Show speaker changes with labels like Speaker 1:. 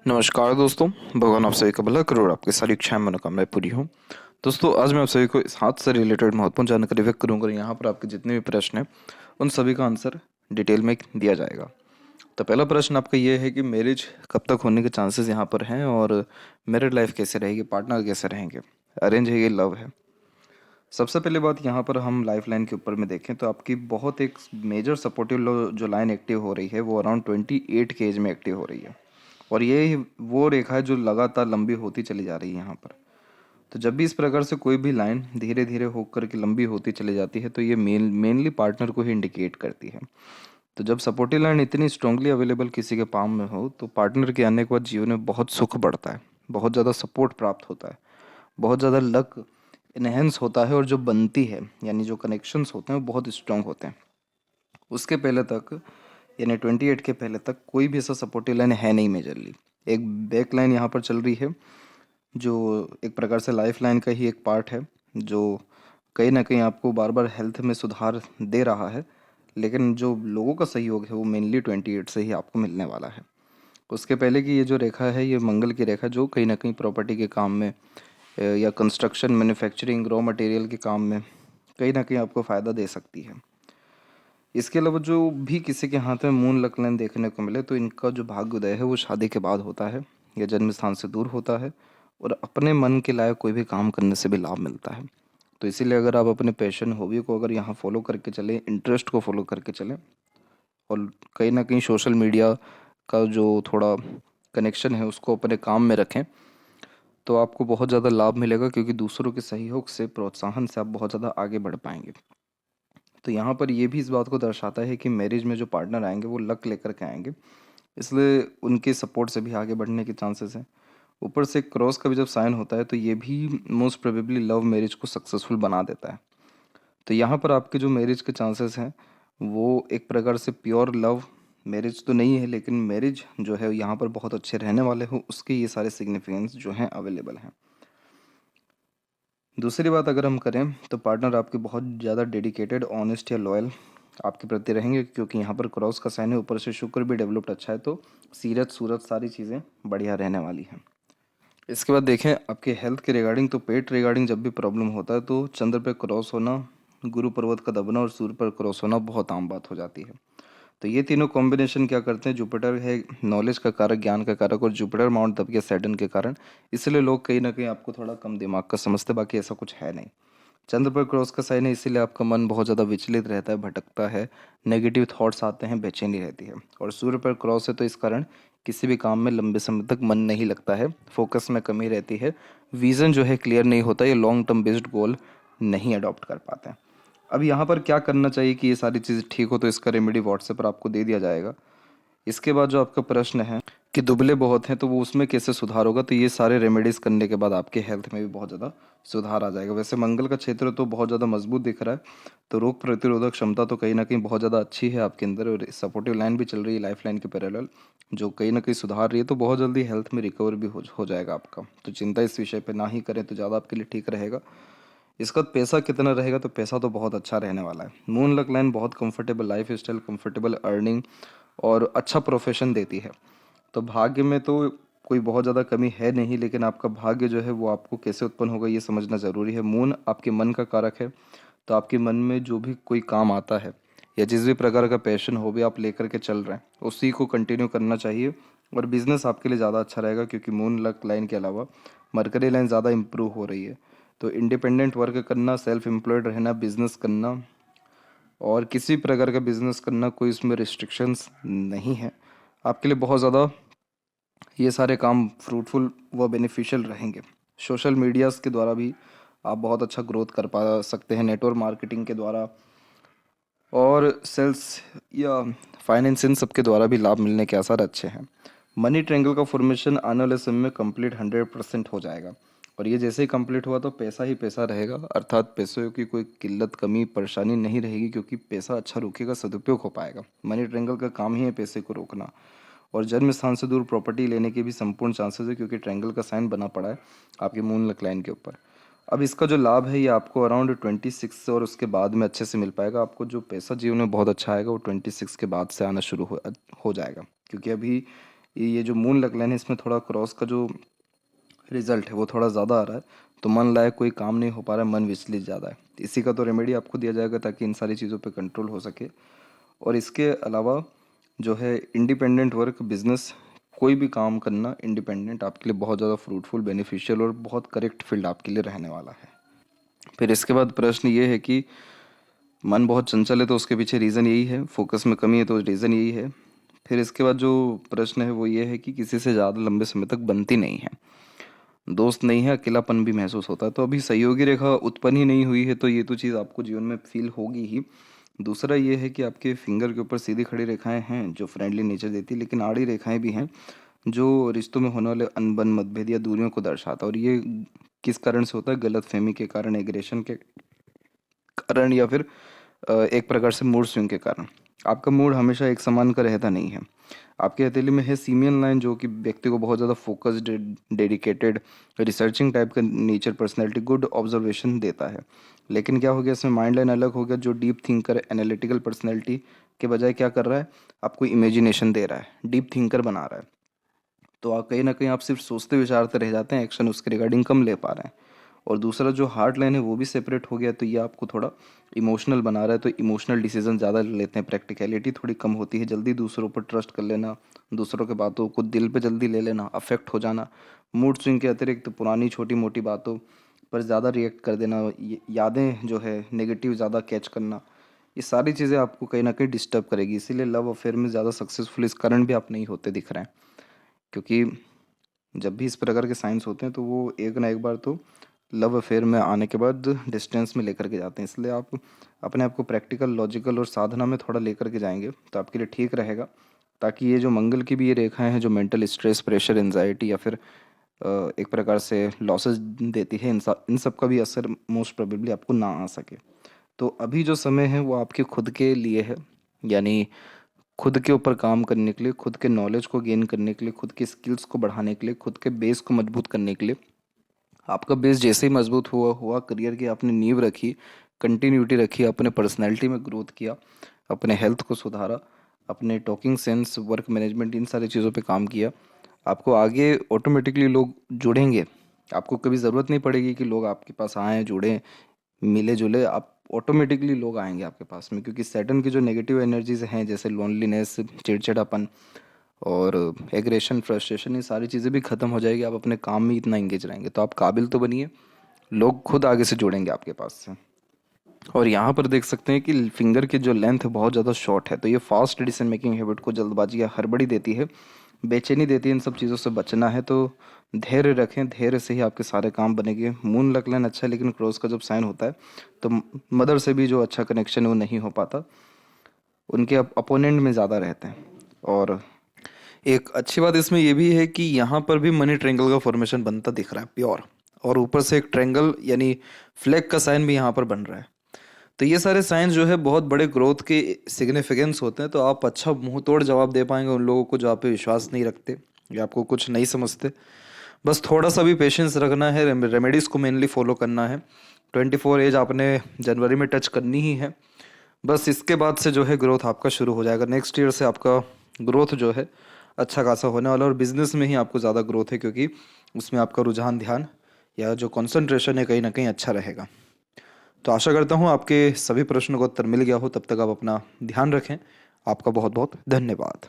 Speaker 1: नमस्कार दोस्तों। भगवान आप सभी का भला करो और आपकी सारी इच्छाएं मनोकामनाएं पूरी हों। दोस्तों, आज मैं आप सभी को इस हाथ से रिलेटेड महत्वपूर्ण जानकारी व्यक्त करूंगा और यहाँ पर आपके जितने भी प्रश्न हैं उन सभी का आंसर डिटेल में दिया जाएगा। तो पहला प्रश्न आपका ये है कि मैरिज कब तक होने के चांसेस यहाँ पर हैं और मैरिड लाइफ कैसे रहेगी, पार्टनर कैसे रहेंगे, अरेंज है ये लव है। सबसे पहले बात यहाँ पर हम लाइफ लाइन के ऊपर में देखें तो आपकी बहुत एक मेजर सपोर्टिव जो लाइन एक्टिव हो रही है वो अराउंड 28 के एज में एक्टिव हो रही है। और ये ही वो रेखा है जो लगातार लंबी होती चली जा रही है यहाँ पर। तो जब भी इस प्रकार से कोई भी लाइन धीरे धीरे होकर के लंबी होती चली जाती है तो ये मेनली पार्टनर को ही इंडिकेट करती है। तो जब सपोर्टिव लाइन इतनी स्ट्रांगली अवेलेबल किसी के पाम में हो तो पार्टनर के आने के बाद जीवन में बहुत सुख बढ़ता है, बहुत ज़्यादा सपोर्ट प्राप्त होता है, बहुत ज़्यादा लक इनहेंस होता है और जो बनती है यानी जो कनेक्शंस होते हैं वो बहुत स्ट्रांग होते हैं। उसके पहले तक यानी 28 के पहले तक कोई भी ऐसा सपोर्टिव लाइन है नहीं मेजरली। एक बैक लाइन यहाँ पर चल रही है जो एक प्रकार से लाइफ लाइन का ही एक पार्ट है, जो कहीं ना कहीं आपको बार बार हेल्थ में सुधार दे रहा है। लेकिन जो लोगों का सहयोग है वो मेनली 28 से ही आपको मिलने वाला है। उसके पहले की ये जो रेखा है ये मंगल की रेखा जो कहीं ना कहीं प्रॉपर्टी के काम में या कंस्ट्रक्शन मैन्युफैक्चरिंग रॉ मटेरियल के काम में कहीं ना कहीं आपको फ़ायदा दे सकती है। इसके अलावा जो भी किसी के हाथ में मून लक लाइन देखने को मिले तो इनका जो भाग्योदय है वो शादी के बाद होता है या जन्म स्थान से दूर होता है और अपने मन के लायक कोई भी काम करने से भी लाभ मिलता है। तो इसीलिए अगर आप अपने पैशन हॉबी को अगर यहाँ फॉलो करके चलें, इंटरेस्ट को फॉलो करके चलें और कहीं ना कहीं सोशल मीडिया का जो थोड़ा कनेक्शन है उसको अपने काम में रखें तो आपको बहुत ज़्यादा लाभ मिलेगा, क्योंकि दूसरों के सहयोग से, प्रोत्साहन से आप बहुत ज़्यादा आगे बढ़ पाएंगे। तो यहाँ पर ये भी इस बात को दर्शाता है कि मैरिज में जो पार्टनर आएंगे वो लक लेकर के आएंगे, इसलिए उनके सपोर्ट से भी आगे बढ़ने के चांसेस हैं। ऊपर से क्रॉस का भी जब साइन होता है तो ये भी मोस्ट प्रोबेबली लव मैरिज को सक्सेसफुल बना देता है। तो यहाँ पर आपके जो मैरिज के चांसेस हैं वो एक प्रकार से प्योर लव मैरिज तो नहीं है, लेकिन मैरिज जो है यहाँ पर बहुत अच्छे रहने वाले हो उसके ये सारे सिग्निफिकेंस जो हैं अवेलेबल हैं। दूसरी बात अगर हम करें तो पार्टनर आपके बहुत ज़्यादा डेडिकेटेड, ऑनेस्ट या लॉयल आपके प्रति रहेंगे, क्योंकि यहाँ पर क्रॉस का साइन है, ऊपर से शुक्र भी डेवलप्ड अच्छा है, तो सीरत सूरत सारी चीज़ें बढ़िया रहने वाली हैं। इसके बाद देखें आपके हेल्थ के रिगार्डिंग, तो पेट रिगार्डिंग जब भी प्रॉब्लम होता है तो चंद्र पर क्रॉस होना, गुरु पर्वत का दबना और सूर्य पर क्रॉस होना बहुत आम बात हो जाती है। तो ये तीनों कॉम्बिनेशन क्या करते हैं, जुपिटर है नॉलेज का कारक, ज्ञान का कारक, और जुपिटर माउंट दब गया सैटर्न के कारण, इसलिए लोग कहीं ना कहीं आपको थोड़ा कम दिमाग का समझते, बाकी ऐसा कुछ है नहीं। चंद्र पर क्रॉस का साइन है, इसीलिए आपका मन बहुत ज़्यादा विचलित रहता है, भटकता है, नेगेटिव थॉट्स आते हैं, बेचैनी रहती है। और सूर्य पर क्रॉस है तो इस कारण किसी भी काम में लंबे समय तक मन नहीं लगता है, फोकस में कमी रहती है, विज़न जो है क्लियर नहीं होता, ये लॉन्ग टर्म बेस्ड गोल नहीं अडॉप्ट कर पाते हैं। अब यहाँ पर क्या करना चाहिए कि ये सारी चीज़ें ठीक हो, तो इसका रेमेडी व्हाट्सएप पर आपको दे दिया जाएगा। इसके बाद जो आपका प्रश्न है कि दुबले बहुत हैं तो वो उसमें कैसे सुधार होगा, तो ये सारे रेमेडीज़ करने के बाद आपके हेल्थ में भी बहुत ज़्यादा सुधार आ जाएगा। वैसे मंगल का क्षेत्र तो बहुत ज़्यादा मजबूत दिख रहा है, तो रोग प्रतिरोधक क्षमता तो कहीं ना कहीं बहुत ज़्यादा अच्छी है आपके अंदर, और सपोर्टिव लाइन भी चल रही है लाइफ लाइन के पैरेलल जो कहीं ना कहीं सुधार रही है, तो बहुत जल्दी हेल्थ में रिकवर भी हो जाएगा आपका। तो चिंता इस विषय पर ना ही करें तो ज़्यादा आपके लिए ठीक रहेगा। इसका पैसा कितना रहेगा, तो पैसा तो बहुत अच्छा रहने वाला है। मून लक लाइन बहुत comfortable life style, comfortable earning और अच्छा प्रोफेशन देती है। तो भाग्य में तो कोई बहुत ज़्यादा कमी है नहीं, लेकिन आपका भाग्य जो है वो आपको कैसे उत्पन्न होगा ये समझना ज़रूरी है। मून आपके मन का कारक है, तो आपके मन में जो भी कोई काम आता है या जिस भी प्रकार का पैशन हो भी आप लेकर के चल रहे हैं उसी को कंटिन्यू करना चाहिए। और बिजनेस आपके लिए ज़्यादा अच्छा रहेगा, क्योंकि मून लक लाइन के अलावा मरकरी लाइन ज़्यादा इंप्रूव हो रही है। तो इंडिपेंडेंट वर्क करना, सेल्फ एम्प्लॉयड रहना, बिजनेस करना और किसी प्रकार का बिजनेस करना, कोई इसमें रिस्ट्रिक्शंस नहीं है। आपके लिए बहुत ज़्यादा ये सारे काम फ्रूटफुल व बेनिफिशियल रहेंगे। सोशल मीडियाज़ के द्वारा भी आप बहुत अच्छा ग्रोथ कर पा सकते हैं, नेटवर्क मार्केटिंग के द्वारा और सेल्स या फाइनेंस, इन सब के द्वारा भी लाभ मिलने के आसार अच्छे हैं। मनी ट्रायंगल का फॉर्मेशन आने वाले समय में कंप्लीट 100% हो जाएगा, और ये जैसे ही कंप्लीट हुआ तो पैसा ही पैसा रहेगा, अर्थात पैसों की कोई किल्लत कमी परेशानी नहीं रहेगी, क्योंकि पैसा अच्छा रुकेगा, सदुपयोग हो पाएगा। मनी ट्रायंगल का काम ही है पैसे को रोकना। और जन्म स्थान से दूर प्रॉपर्टी लेने के भी संपूर्ण चांसेस है, क्योंकि ट्रायंगल का साइन बना पड़ा है आपके मून लक लाइन के ऊपर। अब इसका जो लाभ है ये आपको अराउंड 26 से और उसके बाद में अच्छे से मिल पाएगा। आपको जो पैसा जीवन में बहुत अच्छा आएगा वो 26 के बाद से आना शुरू हो जाएगा, क्योंकि अभी ये जो मून लक लाइन है इसमें थोड़ा क्रॉस का जो रिजल्ट है वो थोड़ा ज़्यादा आ रहा है, तो मन लायक कोई काम नहीं हो पा रहा है, मन विचलित ज़्यादा है। इसी का तो रेमेडी आपको दिया जाएगा ताकि इन सारी चीज़ों पे कंट्रोल हो सके। और इसके अलावा जो है इंडिपेंडेंट वर्क, बिजनेस, कोई भी काम करना इंडिपेंडेंट आपके लिए बहुत ज़्यादा फ्रूटफुल, बेनिफिशियल और बहुत करेक्ट फील्ड आपके लिए रहने वाला है। फिर इसके बाद प्रश्न ये है कि मन बहुत चंचल है तो उसके पीछे रीज़न यही है, फोकस में कमी है तो रीज़न यही है। फिर इसके बाद जो प्रश्न है वो ये है कि किसी से ज़्यादा लंबे समय तक बनती नहीं है, दोस्त नहीं है, अकेलापन भी महसूस होता है। तो अभी सहयोगी रेखा उत्पन्न ही नहीं हुई है, तो ये तो चीज़ आपको जीवन में फील होगी ही। दूसरा ये है कि आपके फिंगर के ऊपर सीधी खड़ी रेखाएं हैं जो फ्रेंडली नेचर देती है, लेकिन आड़ी रेखाएं भी हैं जो रिश्तों में होने वाले अनबन, मतभेद या दूरियों को दर्शाता है। और ये किस कारण से होता है? गलत फहमी के कारण, एग्रेशन के कारण, या फिर एक प्रकार से मूड स्विंग के कारण। आपका मूड हमेशा एक समान का रहता नहीं है। आपके हथेली में है सीमियन लाइन जो कि व्यक्ति को बहुत ज़्यादा फोकस्ड, डेडिकेटेड, रिसर्चिंग टाइप का नेचर, पर्सनैलिटी, गुड ऑब्जर्वेशन देता है। लेकिन क्या हो गया इसमें? माइंड लाइन अलग हो गया जो डीप थिंकर, एनालिटिकल पर्सनैलिटी के बजाय क्या कर रहा है? आपको इमेजिनेशन दे रहा है, डीप थिंकर बना रहा है। तो आप कहीं ना कहीं आप सिर्फ सोचते विचारते रह जाते हैं, एक्शन उसके रिगार्डिंग कम ले पा रहे हैं। और दूसरा जो हार्ट लाइन है वो भी सेपरेट हो गया, तो ये आपको थोड़ा इमोशनल बना रहा है, तो इमोशनल डिसीजन ज़्यादा लेते हैं, प्रैक्टिकलिटी थोड़ी कम होती है, जल्दी दूसरों पर ट्रस्ट कर लेना, दूसरों के बातों को दिल पे जल्दी ले लेना, अफेक्ट हो जाना, मूड स्विंग के अतिरिक्त पुरानी छोटी मोटी बातों पर ज़्यादा रिएक्ट कर देना, यादें जो है नेगेटिव ज़्यादा कैच करना, ये सारी चीज़ें आपको कहीं ना कहीं डिस्टर्ब करेगी। इसीलिए लव अफेयर में ज़्यादा सक्सेसफुल इस कारण भी आप नहीं होते दिख रहे हैं, क्योंकि जब भी इस प्रकार के साइंस होते हैं तो वो एक ना एक बार तो लव अफेयर में आने के बाद डिस्टेंस में लेकर के जाते हैं। इसलिए आप अपने आप को प्रैक्टिकल, लॉजिकल और साधना में थोड़ा लेकर के जाएंगे तो आपके लिए ठीक रहेगा, ताकि ये जो मंगल की भी ये रेखाएं हैं जो मेंटल स्ट्रेस, प्रेशर, एंजाइटी या फिर एक प्रकार से लॉसेस देती है, इन सब का भी असर मोस्ट प्रोबेबली आपको ना आ सके। तो अभी जो समय है वो आपके खुद के लिए है, यानी खुद के ऊपर काम करने के लिए, खुद के नॉलेज को गेन करने के लिए, खुद के स्किल्स को बढ़ाने के लिए, खुद के बेस को मजबूत करने के लिए। आपका बेस जैसे ही मजबूत हुआ हुआ करियर की आपने नींव रखी, कंटिन्यूटी रखी, अपने पर्सनैलिटी में ग्रोथ किया, अपने हेल्थ को सुधारा, अपने टॉकिंग सेंस, वर्क मैनेजमेंट, इन सारी चीज़ों पे काम किया, आपको आगे ऑटोमेटिकली लोग जुड़ेंगे। आपको कभी ज़रूरत नहीं पड़ेगी कि लोग आपके पास आएँ, जुड़ें, मिले जुले, आप ऑटोमेटिकली लोग आएंगे आपके पास में, क्योंकि सैटर्न की जो नेगेटिव एनर्जीज हैं जैसे लोनलीनेस, चिड़चिड़ापन और एग्रेशन, फ्रस्ट्रेशन, ये सारी चीज़ें भी ख़त्म हो जाएगी। आप अपने काम में इतना इंगेज रहेंगे तो आप काबिल तो बनिए, लोग खुद आगे से जुड़ेंगे आपके पास से। और यहाँ पर देख सकते हैं कि फिंगर की जो लेंथ है बहुत ज़्यादा शॉर्ट है, तो ये फास्ट डिसीजन मेकिंग हैबिट को जल्दबाजी या हड़बड़ी देती है, बेचैनी देती है। इन सब चीज़ों से बचना है तो धैर्य रखें, धैर्य से ही आपके सारे काम बनेंगे। मून लक लाइन अच्छा है, लेकिन क्रॉस का जब साइन होता है तो मदर से भी जो अच्छा कनेक्शन है वो नहीं हो पाता, उनके अपोनेंट में ज़्यादा रहते हैं। और एक अच्छी बात इसमें ये भी है कि यहाँ पर भी मनी ट्रायंगल का फॉर्मेशन बनता दिख रहा है प्योर, और ऊपर से एक ट्रायंगल यानी फ्लैग का साइन भी यहाँ पर बन रहा है। तो ये सारे साइंस जो है बहुत बड़े ग्रोथ के सिग्निफिकेंस होते हैं, तो आप अच्छा मुंह तोड़ जवाब दे पाएंगे उन लोगों को जो आप पे विश्वास नहीं रखते या आपको कुछ नहीं समझते। बस थोड़ा सा भी पेशेंस रखना है, रेमेडीज़ को मेनली फॉलो करना है। 24 एज आपने जनवरी में टच करनी ही है, बस इसके बाद से जो है ग्रोथ आपका शुरू हो जाएगा। नेक्स्ट ईयर से आपका ग्रोथ जो है अच्छा खासा होने वाला है, और बिजनेस में ही आपको ज़्यादा ग्रोथ है क्योंकि उसमें आपका रुझान, ध्यान या जो कंसंट्रेशन है कहीं ना कहीं अच्छा रहेगा। तो आशा करता हूँ आपके सभी प्रश्नों का उत्तर मिल गया हो। तब तक आप अपना ध्यान रखें। आपका बहुत बहुत धन्यवाद।